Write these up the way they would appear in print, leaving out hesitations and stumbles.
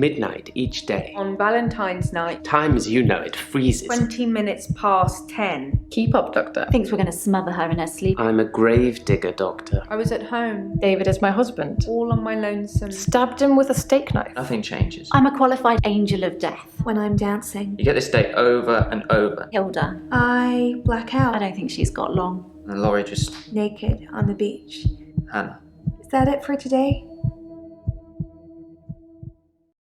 midnight each day. On Valentine's night. Time as you know it freezes. 20 minutes past 10. Keep up, Doctor. Thinks we're going to smother her in her sleep. I'm a grave digger, Doctor. I was at home. David is my husband. All on my lonesome. Stabbed him with a steak knife. Nothing changes. I'm a qualified angel of death. When I'm dancing, You get this day over and over. Hilda, I black out. I don't think she's got long. And Laurie just... Naked on the beach. Hannah. Is that it for today?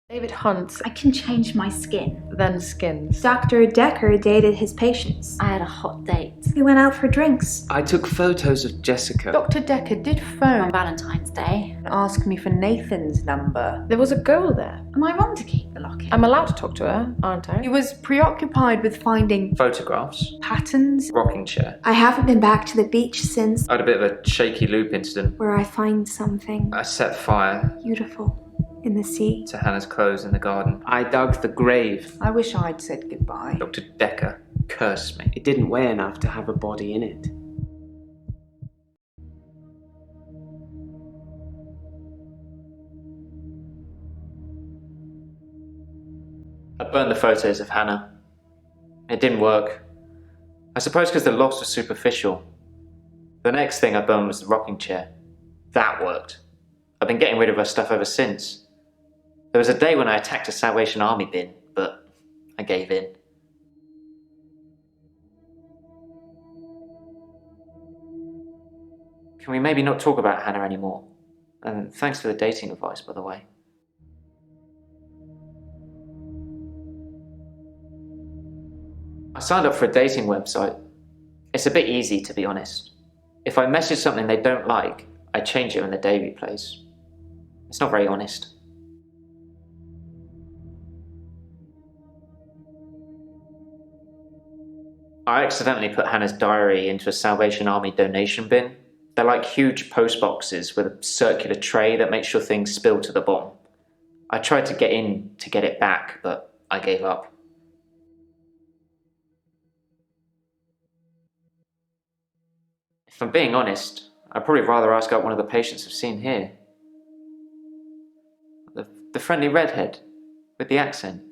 David hunts, I can change my skin. then skins. Doctor Dekker dated his patients. I had a hot date. We went out for drinks. I took photos of Jessica. Dr. Dekker did On phone Valentine's Day. and ask me for Nathan's number. There was a girl there. Am I wrong to keep the locket? I'm allowed to talk to her, aren't I? He was preoccupied with finding Photographs. patterns. Rocking chair. I haven't been back to the beach since, I had a bit of a shaky loop incident. where I find something I set fire beautiful in the sea. to Hannah's clothes in the garden. I dug the grave. I wish I'd said goodbye. Dr. Dekker cursed me. It didn't weigh enough to have a body in it. I burned the photos of Hannah. It didn't work. I suppose because the loss was superficial. The next thing I burned was the rocking chair. That worked. I've been getting rid of her stuff ever since. There was a day when I attacked a Salvation Army bin, but I gave in. Can we maybe not talk about Hannah anymore? And thanks for the dating advice, by the way. I signed up for a dating website. It's a bit easy, to be honest. If I message something they don't like, I change it when the day replays. It's not very honest. I accidentally put Hannah's diary into a Salvation Army donation bin. They're like huge post boxes with a circular tray that makes sure things spill to the bottom. I tried to get in to get it back, but I gave up. If I'm being honest, I'd probably rather ask out one of the patients I've seen here. The friendly redhead with the accent.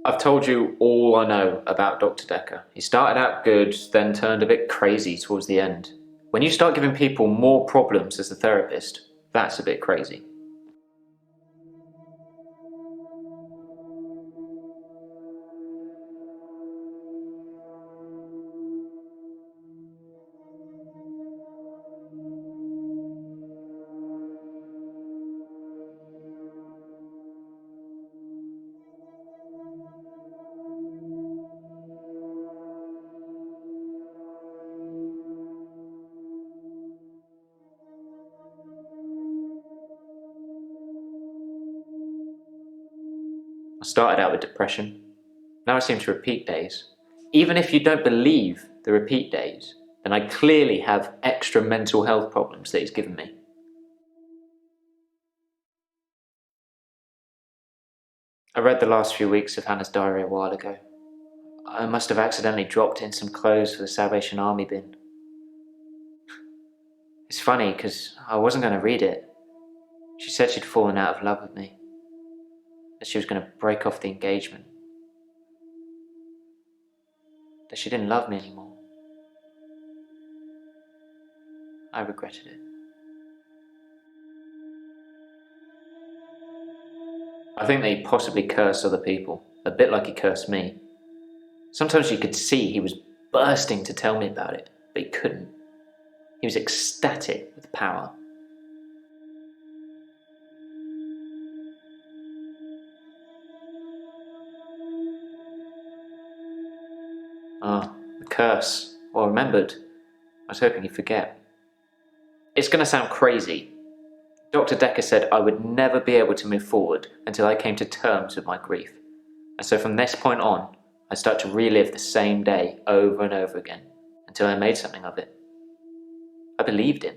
I've told you all I know about Dr. Dekker. He started out good, then turned a bit crazy towards the end. When you start giving people more problems as a therapist, that's a bit crazy. I started out with depression. Now I seem to repeat days. Even if you don't believe the repeat days, then I clearly have extra mental health problems that he's given me. I read the last few weeks of Hannah's diary a while ago. I must have accidentally dropped in some clothes for the Salvation Army bin. It's funny because I wasn't going to read it. She said she'd fallen out of love with me. That she was going to break off the engagement. That she didn't love me anymore. I regretted it. I think that he possibly cursed other people, a bit like he cursed me. Sometimes you could see he was bursting to tell me about it, but he couldn't. He was ecstatic with power. The curse. Well, remembered. I was hoping you'd forget. It's going to sound crazy. Dr. Dekker said I would never be able to move forward until I came to terms with my grief. And so from this point on, I start to relive the same day over and over again until I made something of it. I believed him.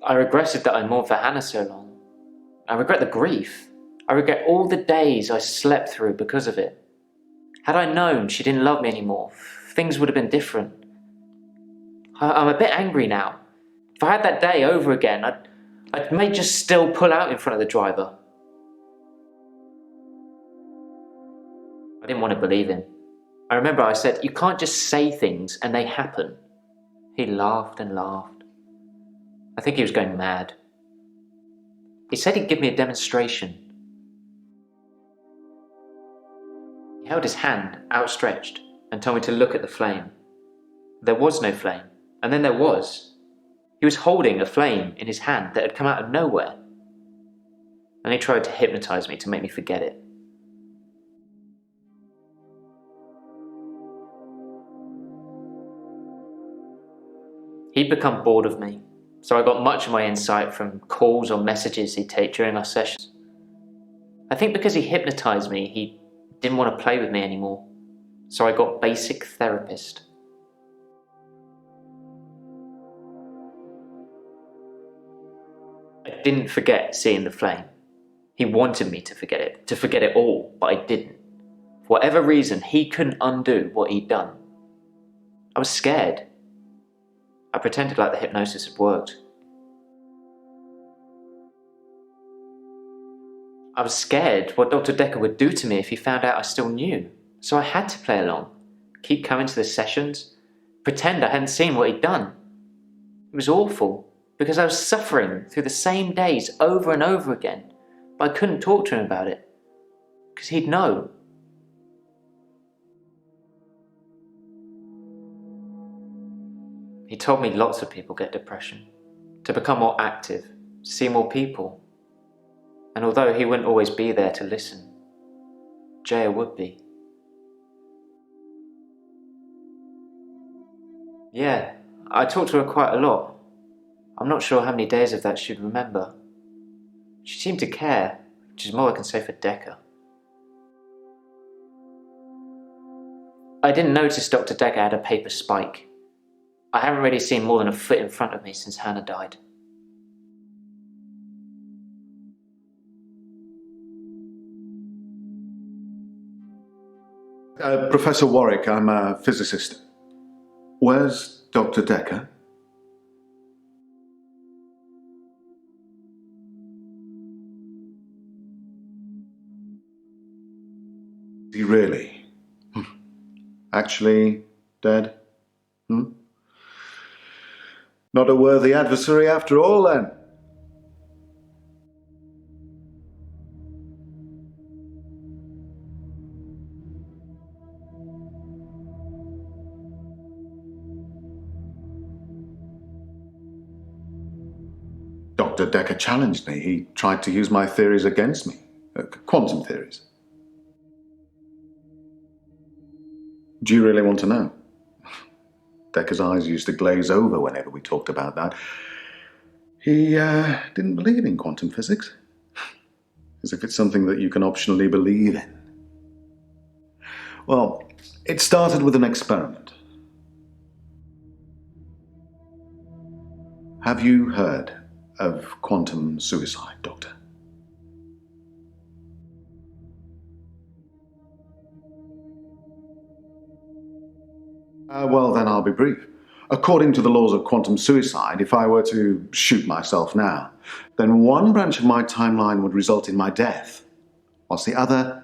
I regretted that I mourned for Hannah so long. I regret the grief. I regret all the days I slept through because of it. Had I known she didn't love me anymore, things would have been different. I'm a bit angry now. If I had that day over again, I may just still pull out in front of the driver. I didn't want to believe him. I remember I said, "You can't just say things and they happen." He laughed and laughed. I think he was going mad. He said he'd give me a demonstration. He held his hand outstretched and told me to look at the flame. There was no flame, and then there was. He was holding a flame in his hand that had come out of nowhere. And he tried to hypnotize me to make me forget it. He'd become bored of me, so I got much of my insight from calls or messages he'd take during our sessions. I think because he hypnotized me, he didn't want to play with me anymore, so I got basic therapist. I didn't forget seeing the flame. He wanted me to forget it all, but I didn't. For whatever reason, he couldn't undo what he'd done. I was scared. I pretended like the hypnosis had worked. I was scared what Dr. Dekker would do to me if he found out I still knew, so I had to play along, keep coming to the sessions, pretend I hadn't seen what he'd done. It was awful, because I was suffering through the same days over and over again, but I couldn't talk to him about it, because he'd know. He told me lots of people get depression, to become more active, see more people. And although he wouldn't always be there to listen, Jaya would be. Yeah, I talked to her quite a lot. I'm not sure how many days of that she'd remember. She seemed to care, which is more I can say for Dekker. I didn't notice Dr. Dekker had a paper spike. I haven't really seen more than a foot in front of me since Hannah died. Professor Warwick, I'm a physicist. Where's Dr. Dekker? Is he really? Actually dead? Not a worthy adversary after all, then. Dr. Dekker challenged me. He tried to use my theories against me. Quantum theories. Do you really want to know? Dekker's eyes used to glaze over whenever we talked about that. He didn't believe in quantum physics. As if it's something that you can optionally believe in. Well, it started with an experiment. Have you heard of quantum suicide, Doctor? Well, then I'll be brief. According to the laws of quantum suicide, if I were to shoot myself now, then one branch of my timeline would result in my death, whilst the other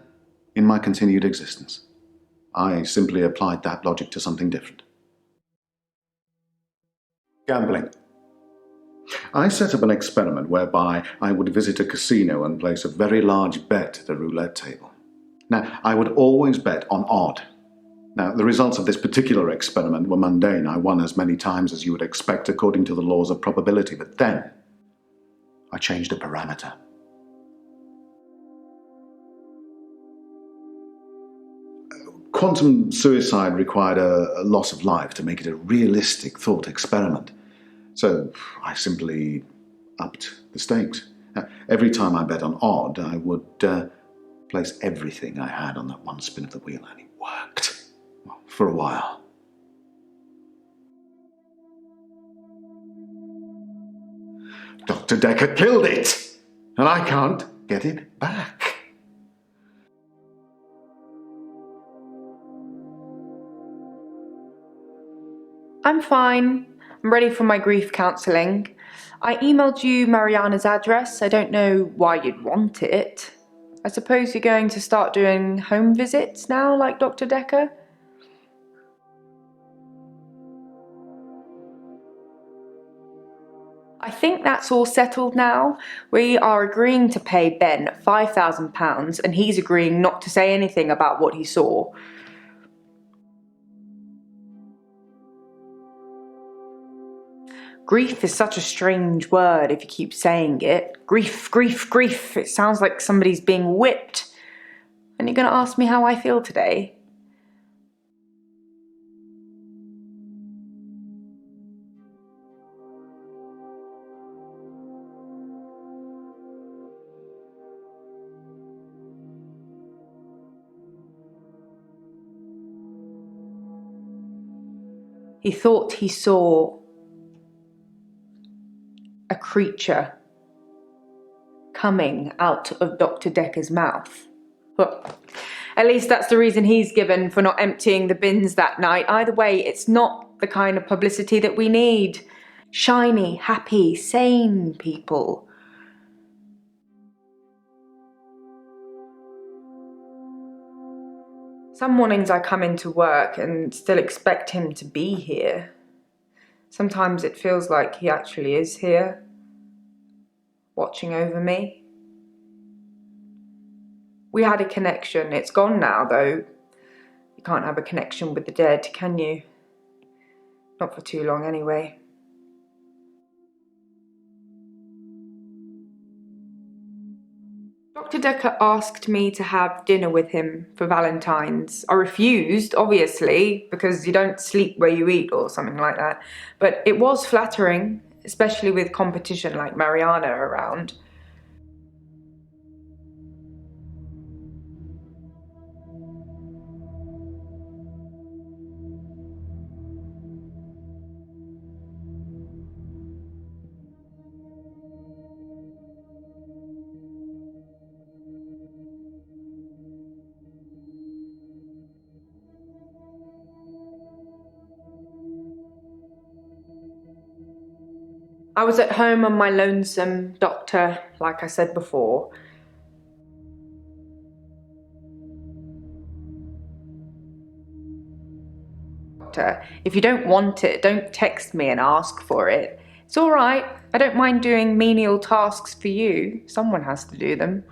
in my continued existence. I simply applied that logic to something different. Gambling. I set up an experiment whereby I would visit a casino and place a very large bet at a roulette table. Now, I would always bet on odd. Now, the results of this particular experiment were mundane. I won as many times as you would expect according to the laws of probability, but then I changed a parameter. Quantum suicide required a loss of life to make it a realistic thought experiment. So I simply upped the stakes. Now, every time I bet on odd, I would place everything I had on that one spin of the wheel, and it worked. Well, for a while. Dr. Dekker killed it, and I can't get it back. I'm fine. I'm ready for my grief counselling. I emailed you Mariana's address. I don't know why you'd want it. I suppose you're going to start doing home visits now, like Dr. Dekker? I think that's all settled now. We are agreeing to pay Ben £5,000 and he's agreeing not to say anything about what he saw. Grief is such a strange word if you keep saying it. Grief, grief, grief. It sounds like somebody's being whipped. And you're going to ask me how I feel today? He thought he saw a creature coming out of Dr. Dekker's mouth. Well, at least that's the reason he's given for not emptying the bins that night. Either way, it's not the kind of publicity that we need. Shiny, happy, sane people. Some mornings I come into work and still expect him to be here. Sometimes it feels like he actually is here, watching over me. We had a connection. It's gone now, though. You can't have a connection with the dead, can you? Not for too long, anyway. Dr. Dekker asked me to have dinner with him for Valentine's. I refused, obviously, because you don't sleep where you eat or something like that. But it was flattering, especially with competition like Mariana around. I was at home on my lonesome, doctor, like I said before. Doctor, if you don't want it, don't text me and ask for it. It's all right. I don't mind doing menial tasks for you. Someone has to do them.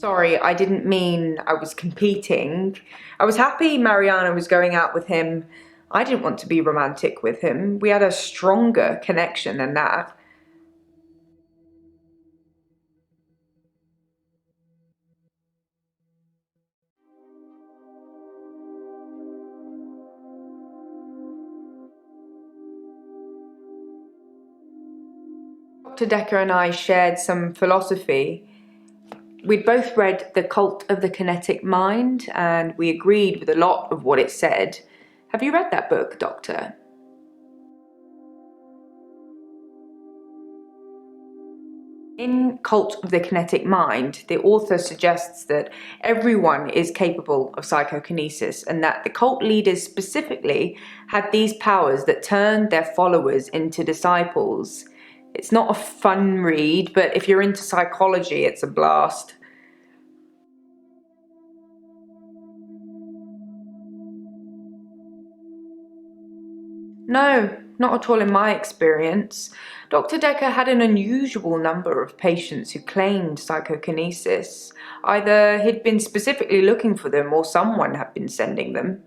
Sorry, I didn't mean I was competing. I was happy Mariana was going out with him. I didn't want to be romantic with him. We had a stronger connection than that. Dr. Dekker and I shared some philosophy. We'd both read The Cult of the Kinetic Mind, and we agreed with a lot of what it said. Have you read that book, Doctor? In Cult of the Kinetic Mind, the author suggests that everyone is capable of psychokinesis and that the cult leaders specifically had these powers that turned their followers into disciples. It's not a fun read, but if you're into psychology, it's a blast. No, not at all in my experience. Dr. Dekker had an unusual number of patients who claimed psychokinesis. Either he'd been specifically looking for them or someone had been sending them.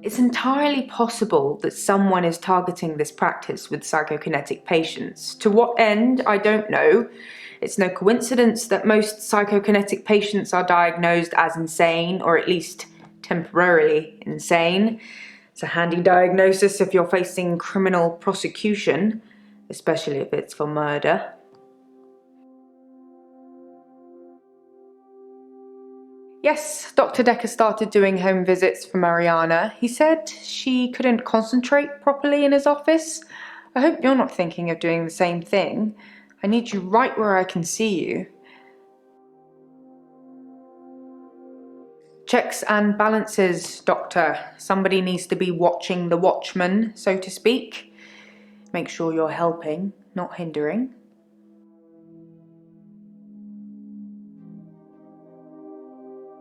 It's entirely possible that someone is targeting this practice with psychokinetic patients. To what end, I don't know. It's no coincidence that most psychokinetic patients are diagnosed as insane, or at least temporarily insane. It's a handy diagnosis if you're facing criminal prosecution, especially if it's for murder. Yes, Dr. Dekker started doing home visits for Mariana. He said she couldn't concentrate properly in his office. I hope you're not thinking of doing the same thing. I need you right where I can see you. Checks and balances, Doctor. Somebody needs to be watching the watchman, so to speak. Make sure you're helping, not hindering.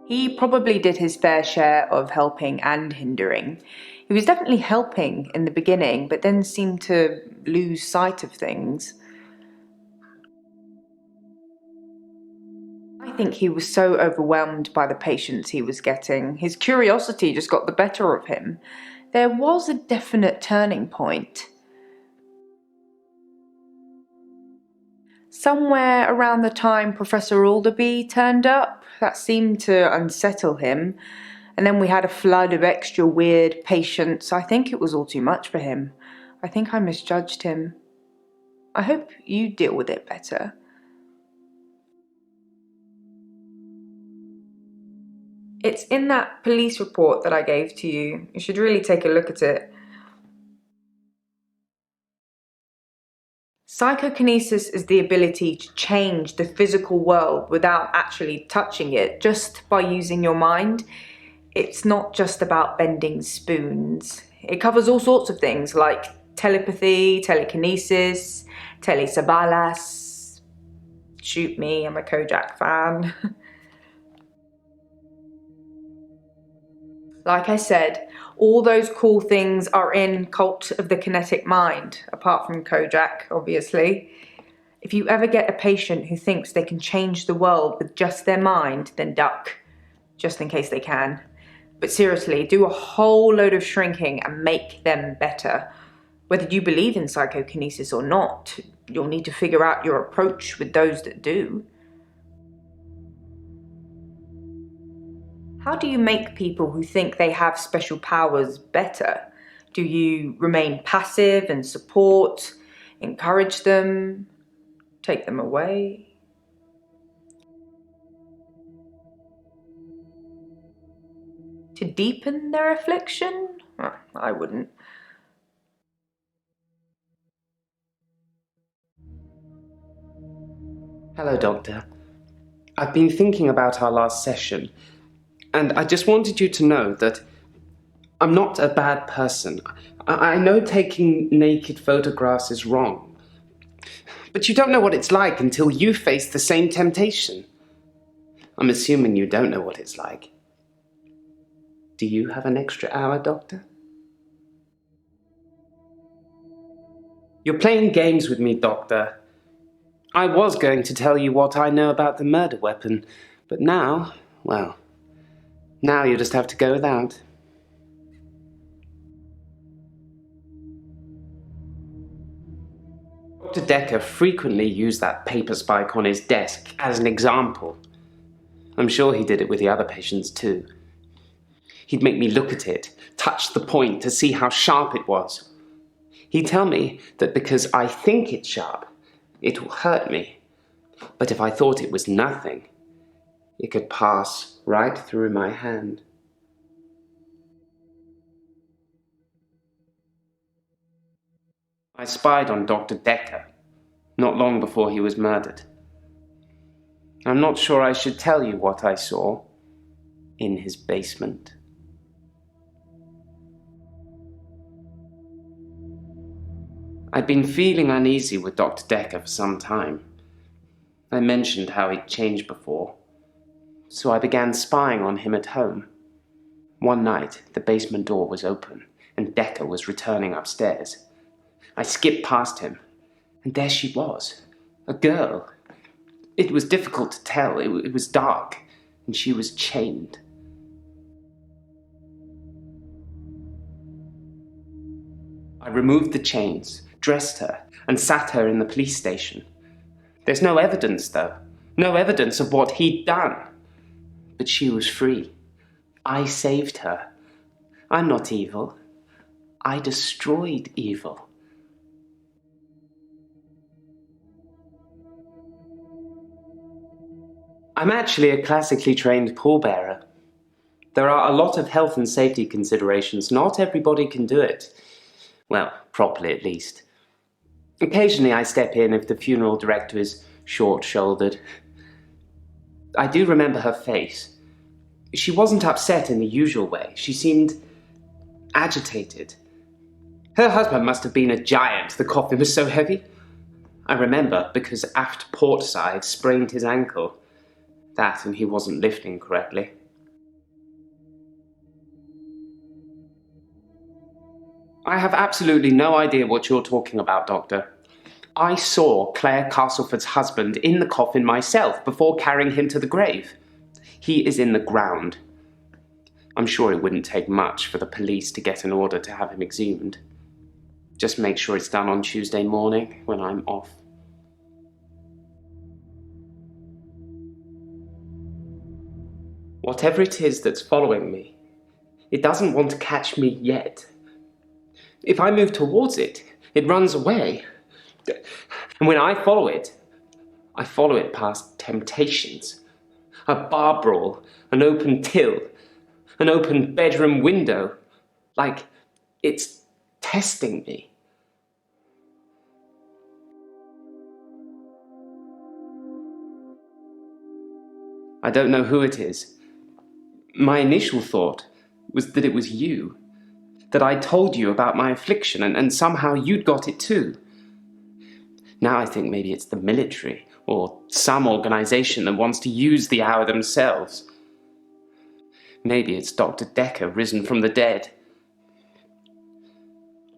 He probably did his fair share of helping and hindering. He was definitely helping in the beginning, but then seemed to lose sight of things. I think he was so overwhelmed by the patients he was getting. His curiosity just got the better of him. There was a definite turning point. Somewhere around the time Professor Alderby turned up, that seemed to unsettle him. And then we had a flood of extra weird patients. I think it was all too much for him. I think I misjudged him. I hope you deal with it better. It's in that police report that I gave to you. You should really take a look at it. Psychokinesis is the ability to change the physical world without actually touching it, just by using your mind. It's not just about bending spoons. It covers all sorts of things like telepathy, telekinesis, telesabalas. Shoot me, I'm a Kojak fan. Like I said, all those cool things are in Cult of the Kinetic Mind, apart from Kojak, obviously. If you ever get a patient who thinks they can change the world with just their mind, then duck, just in case they can. But seriously, do a whole load of shrinking and make them better. Whether you believe in psychokinesis or not, you'll need to figure out your approach with those that do. How do you make people who think they have special powers better? Do you remain passive and support, encourage them, take them away? To deepen their affliction? I wouldn't. Hello, Doctor. I've been thinking about our last session, and I just wanted you to know that I'm not a bad person. I know taking naked photographs is wrong, but you don't know what it's like until you face the same temptation. I'm assuming you don't know what it's like. Do you have an extra hour, Doctor? You're playing games with me, Doctor. I was going to tell you what I know about the murder weapon, but now, well, now you just have to go without. Dr. Dekker frequently used that paper spike on his desk as an example. I'm sure he did it with the other patients too. He'd make me look at it, touch the point to see how sharp it was. He'd tell me that because I think it's sharp, it will hurt me. But if I thought it was nothing, it could pass right through my hand. I spied on Dr. Dekker, not long before he was murdered. I'm not sure I should tell you what I saw in his basement. I'd been feeling uneasy with Dr. Dekker for some time. I mentioned how he'd changed before, so I began spying on him at home. One night, the basement door was open, and Dekker was returning upstairs. I skipped past him, and there she was, a girl. It was difficult to tell, it was dark, and she was chained. I removed the chains, dressed her, and sat her in the police station. There's no evidence, though. No evidence of what he'd done. But she was free. I saved her. I'm not evil. I destroyed evil. I'm actually a classically trained pallbearer. There are a lot of health and safety considerations. Not everybody can do it. Well, properly at least. Occasionally I step in if the funeral director is short-shouldered. I do remember her face. She wasn't upset in the usual way. She seemed agitated. Her husband must have been a giant. The coffin was so heavy. I remember because aft port side sprained his ankle. That and he wasn't lifting correctly. I have absolutely no idea what you're talking about, Doctor. I saw Claire Castleford's husband in the coffin myself before carrying him to the grave. He is in the ground. I'm sure it wouldn't take much for the police to get an order to have him exhumed. Just make sure it's done on Tuesday morning when I'm off. Whatever it is that's following me, it doesn't want to catch me yet. If I move towards it, it runs away. And when I follow it past temptations. A bar brawl, an open till, an open bedroom window. Like it's testing me. I don't know who it is. My initial thought was that it was you. That I told you about my affliction and somehow you'd got it too. Now I think maybe it's the military or some organization that wants to use the hour themselves. Maybe it's Dr. Dekker risen from the dead.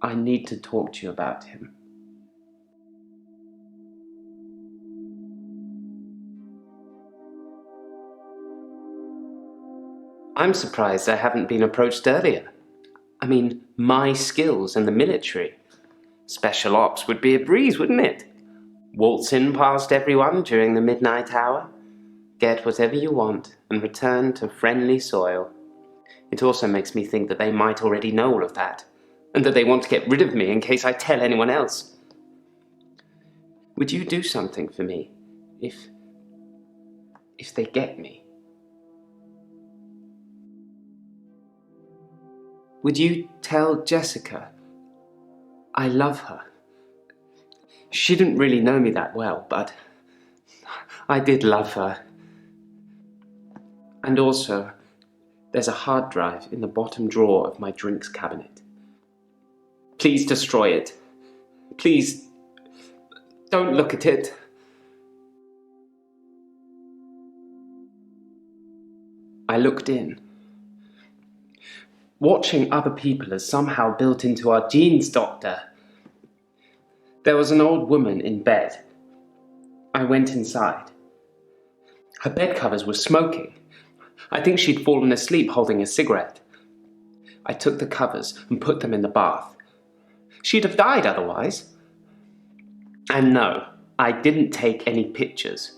I need to talk to you about him. I'm surprised I haven't been approached earlier. I mean, my skills in the military. Special ops would be a breeze, wouldn't it? Waltz in past everyone during the midnight hour, get whatever you want, and return to friendly soil. It also makes me think that they might already know all of that, and that they want to get rid of me in case I tell anyone else. Would you do something for me if they get me? Would you tell Jessica I love her? She didn't really know me that well, but I did love her. And also, there's a hard drive in the bottom drawer of my drinks cabinet. Please destroy it. Please, don't look at it. I looked in. Watching other people is somehow built into our genes, Doctor. There was an old woman in bed. I went inside. Her bed covers were smoking. I think she'd fallen asleep holding a cigarette. I took the covers and put them in the bath. She'd have died otherwise. And no, I didn't take any pictures.